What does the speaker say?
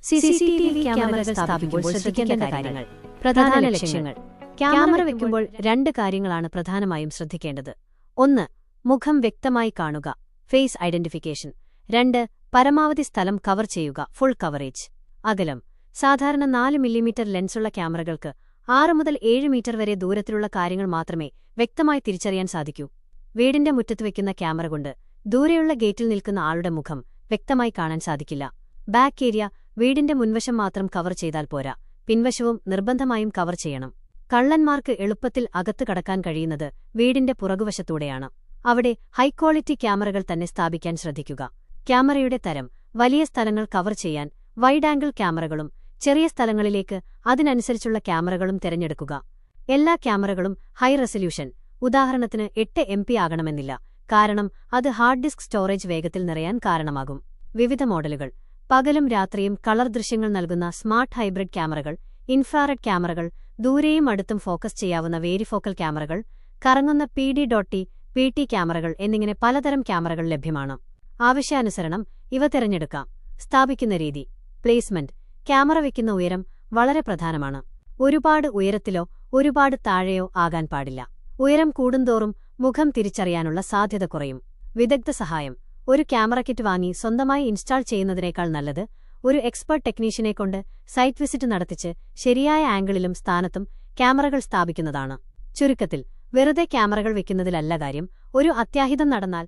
CCTV ക്യാമറകൾ സ്ഥാപിക്കുമ്പോൾ ശ്രദ്ധിക്കേണ്ട കാര്യങ്ങൾ. പ്രധാന ലക്ഷ്യങ്ങൾ. ക്യാമറ വയ്ക്കുമ്പോൾ 2 കാര്യങ്ങളാണ് പ്രധാനമായും ശ്രദ്ധിക്കേണ്ടത്. 1. മുഖം വ്യക്തമായി കാണുക, ഫേസ് ഐഡന്റിഫിക്കേഷൻ. 2. പരമാവധി സ്ഥലം കവർ ചെയ്യുക, ഫുൾ കവറേജ്. അകലം. സാധാരണ 4 മില്ലിമീറ്റർ ലെൻസുള്ള ക്യാമറകൾക്ക് 6 മുതൽ 7 മീറ്റർ വരെ ദൂരത്തിലുള്ള കാര്യങ്ങൾ മാത്രമേ വ്യക്തമായി തിരിച്ചറിയാൻ സാധിക്കൂ. വീടിന്റെ മുറ്റത്ത് വയ്ക്കുന്ന ക്യാമറ കൊണ്ട് ദൂരെയുള്ള ഗേറ്റിൽ നിൽക്കുന്ന ആളുടെ മുഖം വ്യക്തമായി കാണാൻ സാധിക്കില്ല. ബാക്ക് ഏരിയ വീടിന്റെ മുൻവശം മാത്രം കവർ ചെയ്താൽ പോരാ, പിൻവശവും നിർബന്ധമായും കവർ ചെയ്യണം. കള്ളന്മാർക്ക് എളുപ്പത്തിൽ അകത്ത് കടക്കാൻ കഴിയുന്നത് വീടിന്റെ പുറകുവശത്തൂടെയാണ്. അവിടെ ഹൈക്വാളിറ്റി ക്യാമറകൾ തന്നെ സ്ഥാപിക്കാൻ ശ്രദ്ധിക്കുക. ക്യാമറയുടെ തരം. വലിയ സ്ഥലങ്ങൾ കവർ ചെയ്യാൻ വൈഡ് ആംഗിൾ ക്യാമറകളും ചെറിയ സ്ഥലങ്ങളിലേക്ക് അതിനനുസരിച്ചുള്ള ക്യാമറകളും തിരഞ്ഞെടുക്കുക. എല്ലാ ക്യാമറകളും ഹൈ റെസല്യൂഷൻ, ഉദാഹരണത്തിന് 8 MP ആകണമെന്നില്ല, കാരണം അത് ഹാർഡ് ഡിസ്ക് സ്റ്റോറേജ് വേഗത്തിൽ നിറയാൻ കാരണമാകും. വിവിധ മോഡലുകൾ. പകലും രാത്രിയും കളർ ദൃശ്യങ്ങൾ നൽകുന്ന സ്മാർട്ട് ഹൈബ്രിഡ് ക്യാമറകൾ, ഇൻഫ്രാറെഡ് ക്യാമറകൾ, ദൂരെയും അടുത്തും ഫോക്കസ് ചെയ്യാവുന്ന വേരിഫോക്കൽ ക്യാമറകൾ, കറങ്ങുന്ന PD.T, PT ക്യാമറകൾ എന്നിങ്ങനെ പലതരം ക്യാമറകൾ ലഭ്യമാണ്. ആവശ്യാനുസരണം ഇവ തിരഞ്ഞെടുക്കാം. സ്ഥാപിക്കുന്ന രീതി. പ്ലേസ്മെന്റ്. ക്യാമറ വയ്ക്കുന്ന ഉയരം വളരെ പ്രധാനമാണ്. ഒരുപാട് ഉയരത്തിലോ ഒരുപാട് താഴെയോ ആകാൻ പാടില്ല. ഉയരം കൂടുന്തോറും മുഖം തിരിച്ചറിയാനുള്ള സാധ്യത കുറയും. വിദഗ്ധ സഹായം. ഒരു ക്യാമറ കിറ്റ് വാങ്ങി സ്വന്തമായി ഇൻസ്റ്റാൾ ചെയ്യുന്നതിനേക്കാൾ നല്ലത് ഒരു എക്സ്പെർട്ട് ടെക്നീഷ്യനെക്കൊണ്ട് സൈറ്റ് വിസിറ്റ് നടത്തിച്ച് ശരിയായ ആംഗിളിലും സ്ഥാനത്തും ക്യാമറകൾ സ്ഥാപിക്കുന്നതാണ്. ചുരുക്കത്തിൽ, വെറുതെ ക്യാമറകൾ വയ്ക്കുന്നതിലല്ല കാര്യം. ഒരു അത്യാഹിതം നടന്നാൽ